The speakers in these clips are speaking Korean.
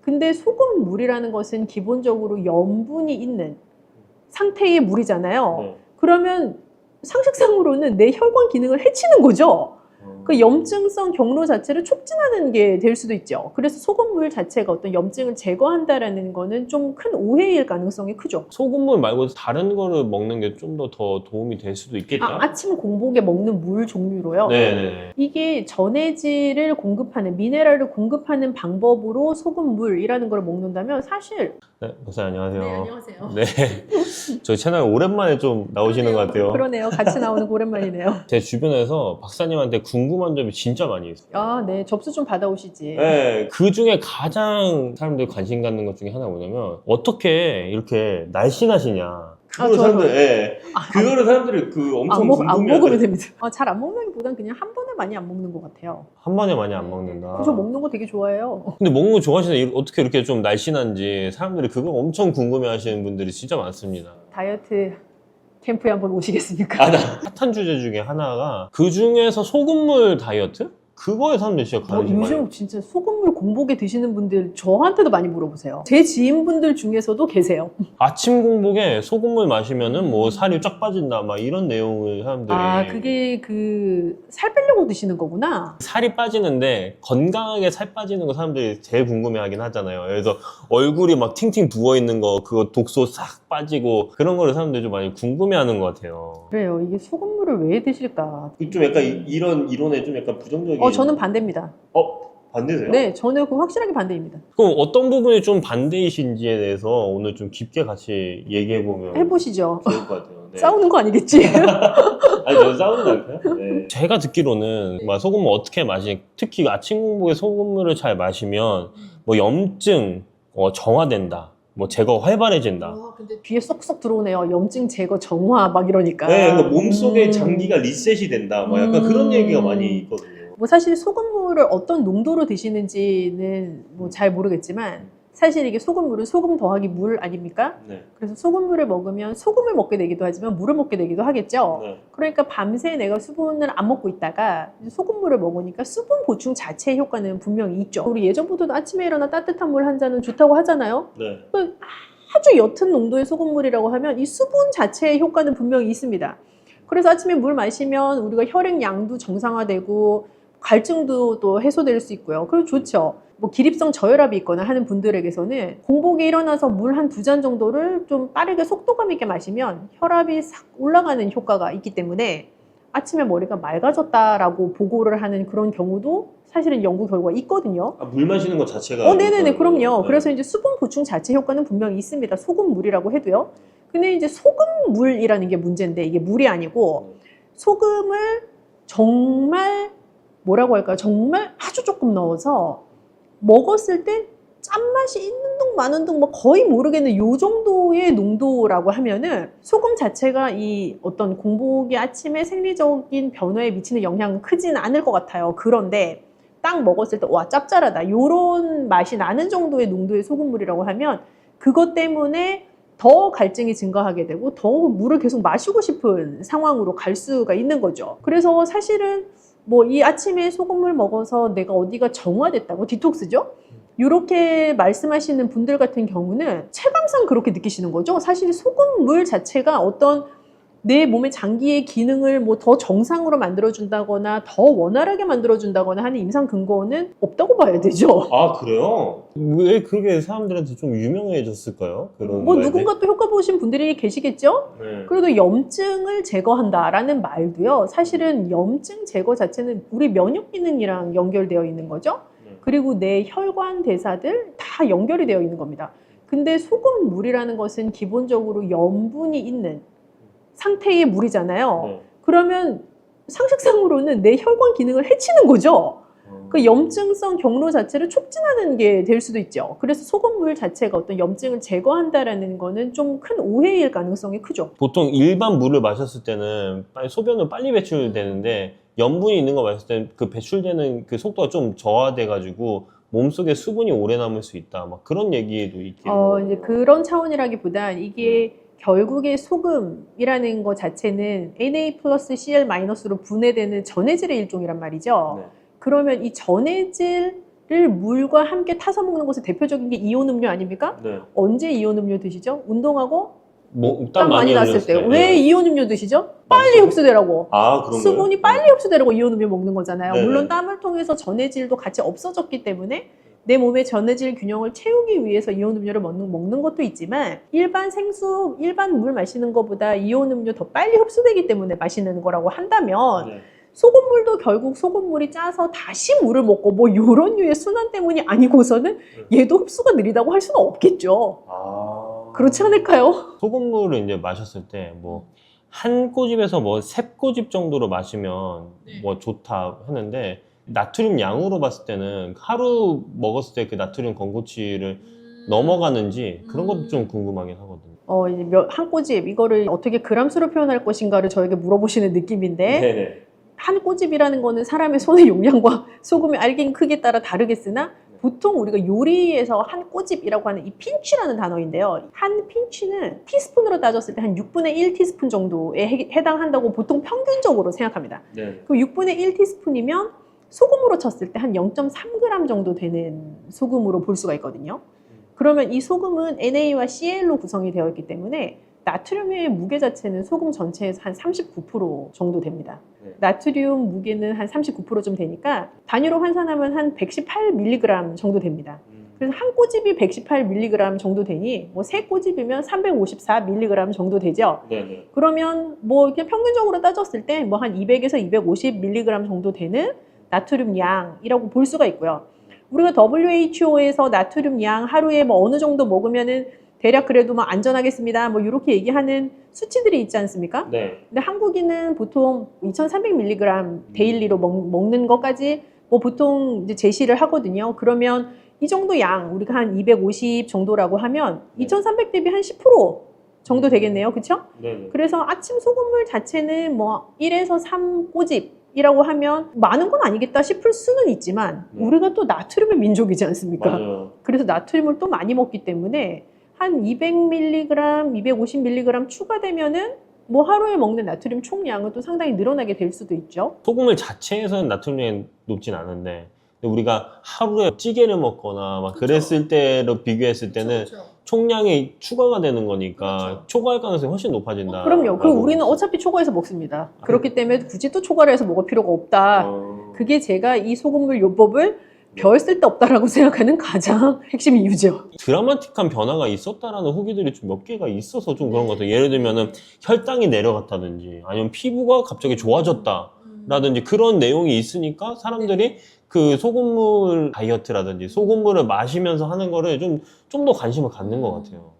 근데 소금물이라는 것은 기본적으로 염분이 있는 상태의 물이잖아요. 네. 그러면 상식상으로는 내 혈관 기능을 해치는 거죠. 그 염증성 경로 자체를 촉진하는 게 될 수도 있죠. 그래서 소금물 자체가 어떤 염증을 제거한다라는 거는 좀 큰 오해일 가능성이 크죠. 소금물 말고 다른 거를 먹는 게 좀 더 도움이 될 수도 있겠다. 아침 공복에 먹는 물 종류로요. 네네. 이게 전해질을 공급하는, 미네랄을 공급하는 방법으로 소금물이라는 걸 먹는다면 사실 네, 목사님 안녕하세요. 네, 안녕하세요. 네, 저희 채널 오랜만에 좀 나오시는 것 같아요. 그러네요. 같이 나오는 거 오랜만이네요. 제 주변에서 박사님한테 궁금한 점이 진짜 많이 있어요. 아, 네. 접수 좀 받아오시지. 네, 그 중에 가장 사람들이 관심 갖는 것 중에 하나가 뭐냐면 어떻게 이렇게 날씬하시냐. 그거를 저요? 사람들, 예. 그거를 사람들이 엄청 안 궁금해하죠. 먹으면 됩니다. 잘 안 먹는다기보단 그냥 한 번에 많이 안 먹는 것 같아요. 한 번에 많이 안 먹는다. 저 먹는 거 되게 좋아해요. 근데 먹는 거 좋아하시는데 어떻게 이렇게 좀 날씬한지 사람들이 그거 엄청 궁금해 하시는 분들이 진짜 많습니다. 다이어트 캠프에 한번 오시겠습니까? 핫한 주제 중에 하나가 그 중에서 소금물 다이어트? 그거에 사람들이 진짜 관심 많이. 요즘 진짜 소금물 공복에 드시는 분들 저한테도 많이 물어보세요. 제 지인분들 중에서도 계세요. 아침 공복에 소금물 마시면은 뭐 살이 쫙 빠진다 막 이런 내용을 사람들이. 그게 살 빼려고 드시는 거구나. 살이 빠지는데 건강하게 살 빠지는 거 사람들이 제일 궁금해하긴 하잖아요. 그래서 얼굴이 막 팅팅 부어 있는 거 그거 독소 싹 빠지고 그런 거를 사람들이 좀 많이 궁금해하는 것 같아요. 그래요. 이게 소금물을 왜 드실까? 좀 약간 이런 이론에 좀 약간 부정적인. 저는 반대입니다. 반대세요? 네, 저는 확실하게 반대입니다. 그럼 어떤 부분이 좀 반대이신지에 대해서 오늘 좀 깊게 같이 얘기해보면 해보시죠. 좋을 것 같아요. 네. 싸우는 거 아니겠지? 아니, 저 싸우는 거 아닐까요? 네. 제가 듣기로는 막 소금을 어떻게 특히 아침 공복에 소금물을 잘 마시면 뭐 염증 정화된다. 뭐 제거 활발해진다. 근데 귀에 쏙쏙 들어오네요. 염증 제거 정화 막 이러니까. 네, 그러니까 몸속의 장기가 리셋이 된다. 뭐 약간 그런 얘기가 많이 있거든요. 뭐 사실 소금물을 어떤 농도로 드시는지는 뭐 잘 모르겠지만 사실 이게 소금물은 소금 더하기 물 아닙니까? 네. 그래서 소금물을 먹으면 소금을 먹게 되기도 하지만 물을 먹게 되기도 하겠죠. 네. 그러니까 밤새 내가 수분을 안 먹고 있다가 소금물을 먹으니까 수분 보충 자체의 효과는 분명히 있죠. 우리 예전부터도 아침에 일어나 따뜻한 물 한 잔은 좋다고 하잖아요. 네. 아주 옅은 농도의 소금물이라고 하면 이 수분 자체의 효과는 분명히 있습니다. 그래서 아침에 물 마시면 우리가 혈액 양도 정상화되고 갈증도 또 해소될 수 있고요. 그리고 좋죠. 뭐 기립성 저혈압이 있거나 하는 분들에게서는 공복에 일어나서 물 한 2잔 정도를 좀 빠르게 속도감 있게 마시면 혈압이 싹 올라가는 효과가 있기 때문에 아침에 머리가 맑아졌다라고 보고를 하는 그런 경우도 사실은 연구 결과가 있거든요. 물 마시는 것 자체가. 네네네, 그럼요. 네. 그래서 이제 수분 보충 자체 효과는 분명히 있습니다. 소금물이라고 해도요. 근데 이제 소금물이라는 게 문제인데 이게 물이 아니고 소금을 정말 뭐라고 할까요? 정말 아주 조금 넣어서 먹었을 때 짠맛이 있는 둥 마는 둥 뭐 거의 모르겠는 요 정도의 농도라고 하면은 소금 자체가 이 어떤 공복의 아침에 생리적인 변화에 미치는 영향은 크지는 않을 것 같아요. 그런데 딱 먹었을 때 와 짭짤하다 요런 맛이 나는 정도의 농도의 소금물이라고 하면 그것 때문에 더 갈증이 증가하게 되고 더욱 물을 계속 마시고 싶은 상황으로 갈 수가 있는 거죠. 그래서 사실은 뭐 이 아침에 소금물 먹어서 내가 어디가 정화됐다고 디톡스죠? 이렇게 말씀하시는 분들 같은 경우는 체감상 그렇게 느끼시는 거죠. 사실 소금물 자체가 어떤 내 몸의 장기의 기능을 뭐 더 정상으로 만들어준다거나 더 원활하게 만들어준다거나 하는 임상 근거는 없다고 봐야 되죠. 아, 그래요? 왜 그게 사람들한테 좀 유명해졌을까요? 그런 뭐 말들? 누군가 또 효과 보신 분들이 계시겠죠? 네. 그래도 염증을 제거한다라는 말도요. 사실은 염증 제거 자체는 우리 면역 기능이랑 연결되어 있는 거죠. 그리고 내 혈관 대사들 다 연결이 되어 있는 겁니다. 근데 소금물이라는 것은 기본적으로 염분이 있는 상태의 물이잖아요. 네. 그러면 상식상으로는 내 혈관 기능을 해치는 거죠. 그 염증성 경로 자체를 촉진하는 게 될 수도 있죠. 그래서 소금물 자체가 어떤 염증을 제거한다라는 거는 좀 큰 오해일 가능성이 크죠. 보통 일반 물을 마셨을 때는 소변을 빨리 배출되는데 염분이 있는 거 마셨을 때 그 배출되는 그 속도가 좀 저하돼가지고 몸속에 수분이 오래 남을 수 있다. 막 그런 얘기도 있긴 해요. 이제 그런 차원이라기보단 이게 결국에 소금이라는 것 자체는 Na 플러스 Cl 마이너스로 분해되는 전해질의 일종이란 말이죠. 네. 그러면 이 전해질 물과 함께 타서 먹는 것의 대표적인 게 이온 음료 아닙니까? 네. 언제 이온 음료 드시죠? 운동하고 땀 땀 많이 났을 때. 왜 이온 음료 드시죠? 빨리 흡수되라고. 그런가요? 수분이 빨리 흡수되라고 이온 음료 먹는 거잖아요. 네네. 물론 땀을 통해서 전해질도 같이 없어졌기 때문에 내 몸의 전해질 균형을 채우기 위해서 이온 음료를 먹는 것도 있지만 일반 생수, 일반 물 마시는 것보다 이온 음료 더 빨리 흡수되기 때문에 마시는 거라고 한다면 네. 소금물도 결국 소금물이 짜서 다시 물을 먹고 뭐 이런 류의 순환 때문이 아니고서는 얘도 흡수가 느리다고 할 수는 없겠죠. 그렇지 않을까요? 소금물을 이제 마셨을 때 뭐 한 꼬집에서 뭐 세 꼬집 정도로 마시면 뭐 좋다 하는데 나트륨 양으로 봤을 때는 하루 먹었을 때 그 나트륨 건고치를 넘어가는지 그런 것도 좀 궁금하긴 하거든요. 이제 한 꼬집 이거를 어떻게 그람수로 표현할 것인가를 저에게 물어보시는 느낌인데 네네. 한 꼬집이라는 거는 사람의 손의 용량과 소금의 알갱이 크기에 따라 다르겠으나 보통 우리가 요리에서 한 꼬집이라고 하는 이 핀치라는 단어인데요. 한 핀치는 티스푼으로 따졌을 때 한 6분의 1 티스푼 정도에 해당한다고 보통 평균적으로 생각합니다. 네. 그 6분의 1 티스푼이면 소금으로 쳤을 때 한 0.3g 정도 되는 소금으로 볼 수가 있거든요. 그러면 이 소금은 Na와 Cl로 구성이 되어 있기 때문에 나트륨의 무게 자체는 소금 전체에서 한 39% 정도 됩니다. 네. 나트륨 무게는 한 39%좀 되니까 단위로 환산하면 한 118mg 정도 됩니다. 그래서 한 꼬집이 118mg 정도 되니 뭐 세 꼬집이면 354mg 정도 되죠. 네네. 그러면 뭐 이렇게 평균적으로 따졌을 때 뭐 한 200에서 250mg 정도 되는 나트륨 양이라고 볼 수가 있고요. 우리가 WHO에서 나트륨 양 하루에 뭐 어느 정도 먹으면은 대략 그래도 뭐 안전하겠습니다. 뭐 이렇게 얘기하는 수치들이 있지 않습니까? 네. 근데 한국인은 보통 2,300mg 데일리로 먹는 것까지 뭐 보통 이제 제시를 하거든요. 그러면 이 정도 양 우리가 한 250 정도라고 하면 2,300 대비 한 10% 정도 되겠네요. 그렇죠? 네. 그래서 아침 소금물 자체는 뭐 1에서 3 꼬집이라고 하면 많은 건 아니겠다 싶을 수는 있지만 우리가 또 나트륨의 민족이지 않습니까? 맞아요. 그래서 나트륨을 또 많이 먹기 때문에 한 200mg, 250mg 추가되면은 뭐 하루에 먹는 나트륨 총량은 또 상당히 늘어나게 될 수도 있죠. 소금물 자체에서는 나트륨이 높진 않은데 근데 우리가 하루에 찌개를 먹거나 막 그랬을 때로 비교했을 때는 총량이 추가가 되는 거니까 초과할 가능성이 훨씬 높아진다. 그럼요. 그리고 우리는 어차피 초과해서 먹습니다. 그렇기 때문에 굳이 또 초과를 해서 먹을 필요가 없다. 그게 제가 이 소금물 요법을 별 쓸데없다라고 생각하는 가장 핵심 이유죠. 드라마틱한 변화가 있었다라는 후기들이 좀 몇 개가 있어서 좀 그런 것 같아요. 예를 들면은 혈당이 내려갔다든지 아니면 피부가 갑자기 좋아졌다라든지 그런 내용이 있으니까 사람들이 그 소금물 다이어트라든지 소금물을 마시면서 하는 거를 좀 더 관심을 갖는 것 같아요.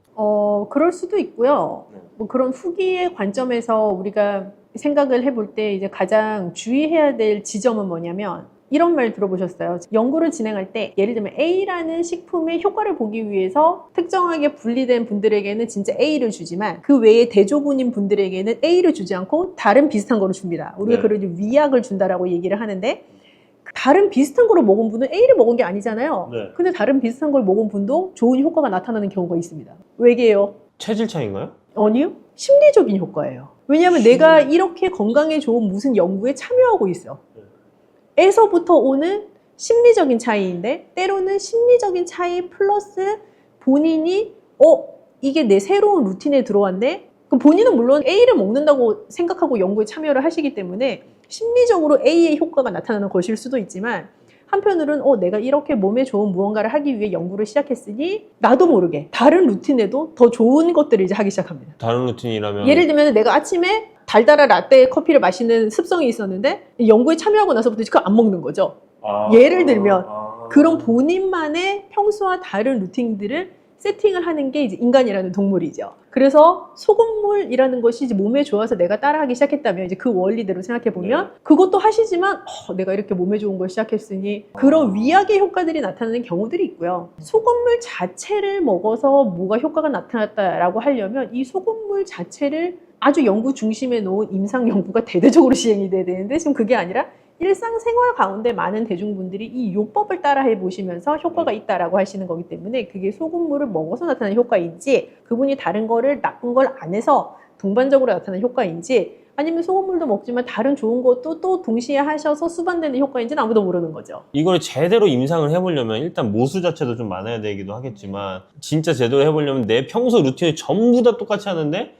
그럴 수도 있고요. 뭐 그런 후기의 관점에서 우리가 생각을 해볼 때 이제 가장 주의해야 될 지점은 뭐냐면 이런 말 들어보셨어요? 연구를 진행할 때 예를 들면 A라는 식품의 효과를 보기 위해서 특정하게 분리된 분들에게는 진짜 A를 주지만 그 외에 대조군인 분들에게는 A를 주지 않고 다른 비슷한 거를 줍니다. 우리가 그걸 위약을 준다라고 얘기를 하는데 다른 비슷한 거를 먹은 분은 A를 먹은 게 아니잖아요. 네. 근데 다른 비슷한 걸 먹은 분도 좋은 효과가 나타나는 경우가 있습니다. 왜게요? 체질 차이인가요? 아니요. 심리적인 효과예요. 왜냐하면 내가 이렇게 건강에 좋은 무슨 연구에 참여하고 있어. 에서부터 오는 심리적인 차이인데 때로는 심리적인 차이 플러스 본인이 이게 내 새로운 루틴에 들어왔네? 그럼 본인은 물론 A를 먹는다고 생각하고 연구에 참여를 하시기 때문에 심리적으로 A의 효과가 나타나는 것일 수도 있지만 한편으로는 내가 이렇게 몸에 좋은 무언가를 하기 위해 연구를 시작했으니 나도 모르게 다른 루틴에도 더 좋은 것들을 이제 하기 시작합니다. 다른 루틴이라면 예를 들면 내가 아침에 달달한 라떼 커피를 마시는 습성이 있었는데 연구에 참여하고 나서부터 그거 안 먹는 거죠. 예를 들면 그런 본인만의 평소와 다른 루틴들을 세팅을 하는 게 이제 인간이라는 동물이죠. 그래서 소금물이라는 것이 이제 몸에 좋아서 내가 따라하기 시작했다면 이제 그 원리대로 생각해 보면 그것도 하시지만 내가 이렇게 몸에 좋은 걸 시작했으니 그런 위약의 효과들이 나타나는 경우들이 있고요. 소금물 자체를 먹어서 뭐가 효과가 나타났다라고 하려면 이 소금물 자체를 아주 연구 중심에 놓은 임상 연구가 대대적으로 시행이 돼야 되는데 지금 그게 아니라 일상생활 가운데 많은 대중분들이 이 요법을 따라해 보시면서 효과가 있다라고 하시는 거기 때문에 그게 소금물을 먹어서 나타나는 효과인지 그분이 다른 거를 나쁜 걸 안 해서 동반적으로 나타나는 효과인지 아니면 소금물도 먹지만 다른 좋은 것도 또 동시에 하셔서 수반되는 효과인지는 아무도 모르는 거죠. 이걸 제대로 임상을 해보려면 일단 모수 자체도 좀 많아야 되기도 하겠지만 진짜 제대로 해보려면 내 평소 루틴을 전부 다 똑같이 하는데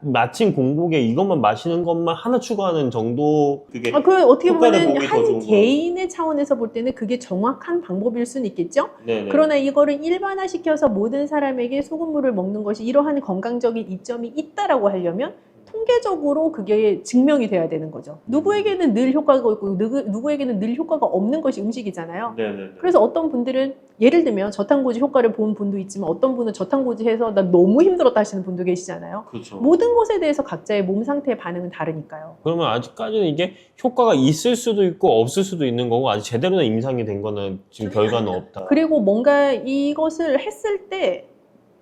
마침 공복에 이것만 마시는 것만 하나 추가하는 정도 그게 그 어떻게 효과를 보면 보기 더 한 좋은 개인의 차원에서 볼 때는 그게 정확한 방법일 수는 있겠죠. 네네. 그러나 이거를 일반화시켜서 모든 사람에게 소금물을 먹는 것이 이러한 건강적인 이점이 있다라고 하려면 통계적으로 그게 증명이 돼야 되는 거죠. 누구에게는 늘 효과가 있고 누구에게는 늘 효과가 없는 것이 음식이잖아요. 네네. 그래서 어떤 분들은 예를 들면 저탄고지 효과를 본 분도 있지만 어떤 분은 저탄고지 해서 나 너무 힘들었다 하시는 분도 계시잖아요. 그렇죠. 모든 것에 대해서 각자의 몸 상태의 반응은 다르니까요. 그러면 아직까지는 이게 효과가 있을 수도 있고 없을 수도 있는 거고 아직 제대로 된 임상이 된 거는 지금 결과는 없다. 그리고 뭔가 이것을 했을 때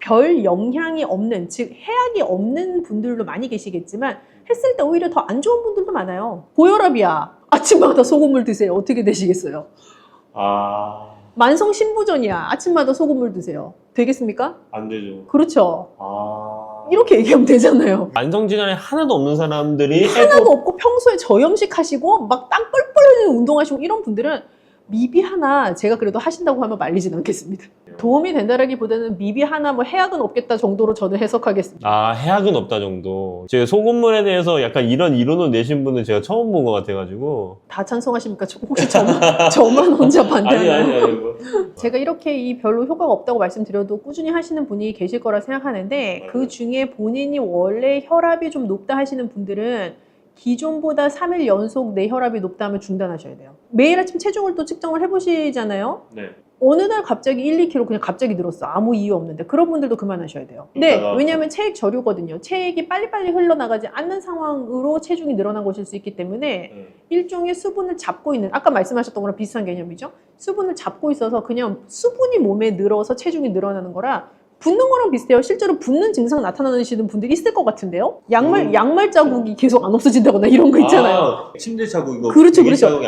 별 영향이 없는, 즉 해악이 없는 분들도 많이 계시겠지만 했을 때 오히려 더 안 좋은 분들도 많아요. 고혈압이야. 아침마다 소금물 드세요. 어떻게 되시겠어요? 만성 신부전이야. 아침마다 소금물 드세요. 되겠습니까? 안 되죠. 그렇죠. 이렇게 얘기하면 되잖아요. 만성질환이 하나도 없는 사람들이 하나도 없고 평소에 저염식 하시고 막 땀 뻘뻘 흘리는 운동하시고 이런 분들은 미비 하나 제가 그래도 하신다고 하면 말리진 않겠습니다. 도움이 된다라기보다는 미비 하나 뭐 해악은 없겠다 정도로 저는 해석하겠습니다. 해악은 없다 정도. 제가 소금물에 대해서 약간 이런 이론을 내신 분은 제가 처음 본 것 같아가지고. 다 찬성하십니까? 혹시 저만 혼자 반대하나요? 아니. 제가 이렇게 이 별로 효과가 없다고 말씀드려도 꾸준히 하시는 분이 계실 거라 생각하는데 그 중에 본인이 원래 혈압이 좀 높다 하시는 분들은 기존보다 3일 연속 내 혈압이 높다 하면 중단하셔야 돼요. 매일 아침 체중을 또 측정을 해보시잖아요. 네. 어느 날 갑자기 1, 2kg 그냥 갑자기 늘었어. 아무 이유 없는데. 그런 분들도 그만하셔야 돼요. 네, 왜냐하면 체액 저류거든요. 체액이 빨리빨리 흘러나가지 않는 상황으로 체중이 늘어난 것일 수 있기 때문에 일종의 수분을 잡고 있는, 아까 말씀하셨던 거랑 비슷한 개념이죠. 수분을 잡고 있어서 그냥 수분이 몸에 늘어서 체중이 늘어나는 거라 붓는 거랑 비슷해요. 실제로 붓는 증상 나타나시는 분들이 있을 것 같은데요. 양말 자국이 계속 안 없어진다거나 이런 거 있잖아요. 침대 자국 이거. 그렇죠.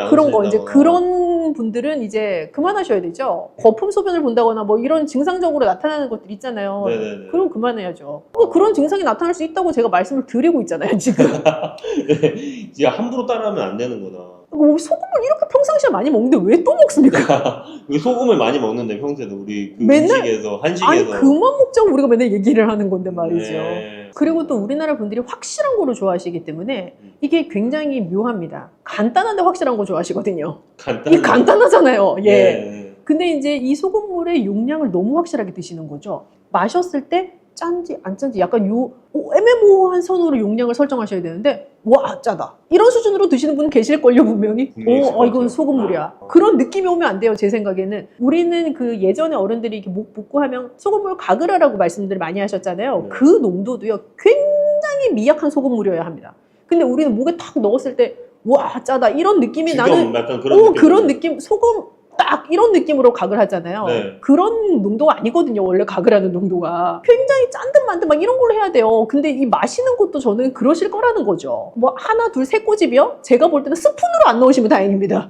그런 거 이제 그런 분들은 이제 그만하셔야 되죠. 거품 소변을 본다거나 뭐 이런 증상적으로 나타나는 것들 있잖아요. 네네네. 그럼 그만해야죠. 그런 증상이 나타날 수 있다고 제가 말씀을 드리고 있잖아요. 지금. 이제 함부로 따라하면 안 되는구나. 소금을 이렇게 평상시에 많이 먹는데 왜 또 먹습니까? 소금을 많이 먹는데 평소에도 우리 그 맨날? 한식에서 아니 그만 먹자고 우리가 맨날 얘기를 하는 건데 말이죠. 네. 그리고 또 우리나라 분들이 확실한 거를 좋아하시기 때문에 이게 굉장히 묘합니다. 간단한데 확실한 거 좋아하시거든요. 이게 간단하잖아요. 예. 네. 근데 이제 이 소금물의 용량을 너무 확실하게 드시는 거죠. 마셨을 때 짠지 안 짠지 약간 애매모호한 선으로 용량을 설정하셔야 되는데 와 짜다 이런 수준으로 드시는 분은 계실걸요 분명히. 이건 소금물이야. 그런 느낌이 오면 안 돼요. 제 생각에는. 우리는 그 예전에 어른들이 이렇게 목 붓고 하면 소금물 가글하라고 말씀들을 많이 하셨잖아요. 그 농도도요 굉장히 미약한 소금물이어야 합니다. 근데 우리는 목에 탁 넣었을 때 와 짜다 이런 느낌이 나는 그런 느낌 소금 딱 이런 느낌으로 각을 하잖아요. 네. 그런 농도가 아니거든요. 원래 각을 하는 농도가. 굉장히 짠 듯 만 듯 막 이런 걸로 해야 돼요. 근데 이 마시는 것도 저는 그러실 거라는 거죠. 뭐 하나 둘 세 꼬집이요? 제가 볼 때는 스푼으로 안 넣으시면 다행입니다.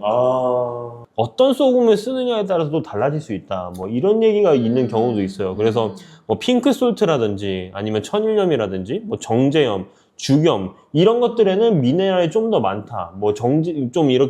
어떤 소금을 쓰느냐에 따라서도 달라질 수 있다. 뭐 이런 얘기가 있는 경우도 있어요. 그래서 뭐 핑크솔트라든지 아니면 천일염이라든지 뭐 정제염, 죽염 이런 것들에는 미네랄이 좀 더 많다. 뭐 좀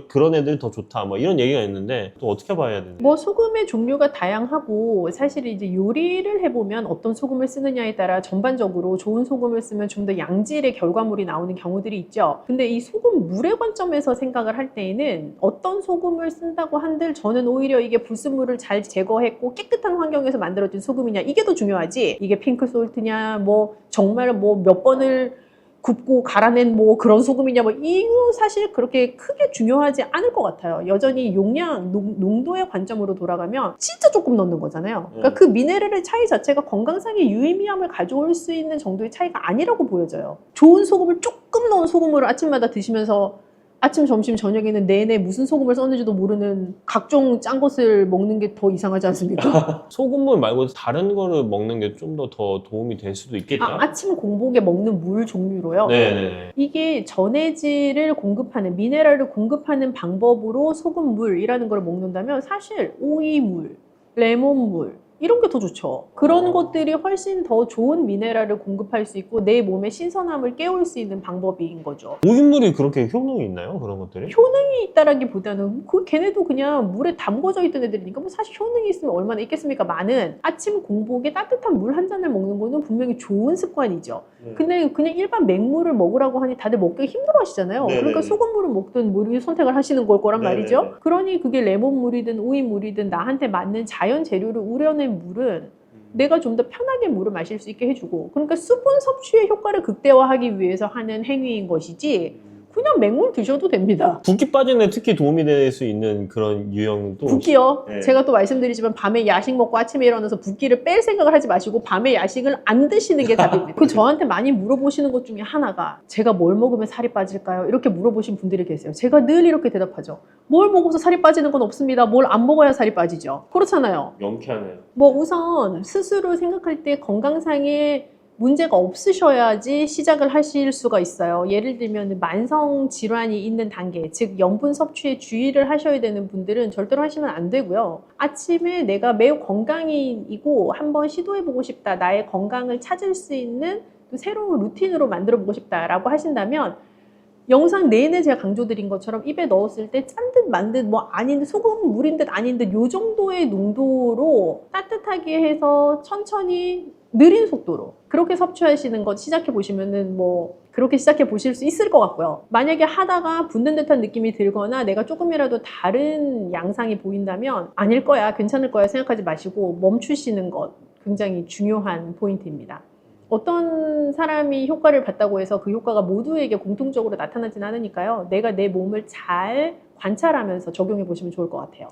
그런 애들 더 좋다. 뭐 이런 얘기가 있는데 또 어떻게 봐야 되나? 뭐 소금의 종류가 다양하고 사실 이제 요리를 해보면 어떤 소금을 쓰느냐에 따라 전반적으로 좋은 소금을 쓰면 좀 더 양질의 결과물이 나오는 경우들이 있죠. 근데 이 소금 물의 관점에서 생각을 할 때에는 어떤 소금을 쓴다고 한들 저는 오히려 이게 불순물을 잘 제거했고 깨끗한 환경에서 만들어진 소금이냐 이게 더 중요하지. 이게 핑크솔트냐 뭐 정말 뭐 몇 번을 굽고 갈아낸 뭐 그런 소금이냐 뭐 이거 사실 그렇게 크게 중요하지 않을 것 같아요. 여전히 용량, 농도의 관점으로 돌아가면 진짜 조금 넣는 거잖아요. 그러니까 그 미네랄의 차이 자체가 건강상의 유의미함을 가져올 수 있는 정도의 차이가 아니라고 보여져요. 좋은 소금을 조금 넣은 소금으로 아침마다 드시면서 아침, 점심, 저녁에는 내내 무슨 소금을 썼는지도 모르는 각종 짠 것을 먹는 게 더 이상하지 않습니까? 소금물 말고 다른 거를 먹는 게 좀 더 도움이 될 수도 있겠다. 아침 공복에 먹는 물 종류로요? 네네. 이게 전해질을 공급하는, 미네랄을 공급하는 방법으로 소금물이라는 걸 먹는다면 사실 오이물, 레몬물, 이런 게 더 좋죠. 그런 것들이 훨씬 더 좋은 미네랄을 공급할 수 있고 내 몸의 신선함을 깨울 수 있는 방법인 거죠. 오윷물이 그렇게 효능이 있나요? 그런 것들이? 효능이 있다라기보다는 걔네도 그냥 물에 담궈져 있던 애들이니까 뭐 사실 효능이 있으면 얼마나 있겠습니까? 많은 아침 공복에 따뜻한 물 한 잔을 먹는 거는 분명히 좋은 습관이죠. 근데 그냥 일반 맹물을 먹으라고 하니 다들 먹기 힘들어 하시잖아요. 네네네. 그러니까 소금물을 먹든 물을 선택을 하시는 걸 거란 네네네. 말이죠. 그러니 그게 레몬물이든 오이물이든 나한테 맞는 자연 재료를 우려낸 물은 내가 좀 더 편하게 물을 마실 수 있게 해주고, 그러니까 수분 섭취의 효과를 극대화하기 위해서 하는 행위인 것이지 그냥 맹물 드셔도 됩니다. 붓기 빠지는 데 특히 도움이 될 수 있는 그런 유형도 붓기요? 네. 제가 또 말씀드리지만 밤에 야식 먹고 아침에 일어나서 붓기를 뺄 생각을 하지 마시고 밤에 야식을 안 드시는 게 답입니다. 그 저한테 많이 물어보시는 것 중에 하나가 제가 뭘 먹으면 살이 빠질까요? 이렇게 물어보신 분들이 계세요. 제가 늘 이렇게 대답하죠. 뭘 먹어서 살이 빠지는 건 없습니다. 뭘 안 먹어야 살이 빠지죠. 그렇잖아요. 명쾌하네요. 뭐 우선 스스로 생각할 때 건강상의 문제가 없으셔야지 시작을 하실 수가 있어요. 예를 들면 만성 질환이 있는 단계, 즉 염분 섭취에 주의를 하셔야 되는 분들은 절대로 하시면 안 되고요. 아침에 내가 매우 건강이고 한번 시도해보고 싶다, 나의 건강을 찾을 수 있는 또 새로운 루틴으로 만들어보고 싶다라고 하신다면 영상 내내 제가 강조드린 것처럼 입에 넣었을 때 짠 듯 만 듯 뭐 아닌 듯 소금 물인 듯 아닌 듯 요 정도의 농도로 따뜻하게 해서 천천히 느린 속도로 그렇게 섭취하시는 것 시작해 보시면은 뭐 그렇게 시작해 보실 수 있을 것 같고요. 만약에 하다가 붓는 듯한 느낌이 들거나 내가 조금이라도 다른 양상이 보인다면 아닐 거야, 괜찮을 거야 생각하지 마시고 멈추시는 것 굉장히 중요한 포인트입니다. 어떤 사람이 효과를 봤다고 해서 그 효과가 모두에게 공통적으로 나타나진 않으니까요. 내가 내 몸을 잘 관찰하면서 적용해 보시면 좋을 것 같아요.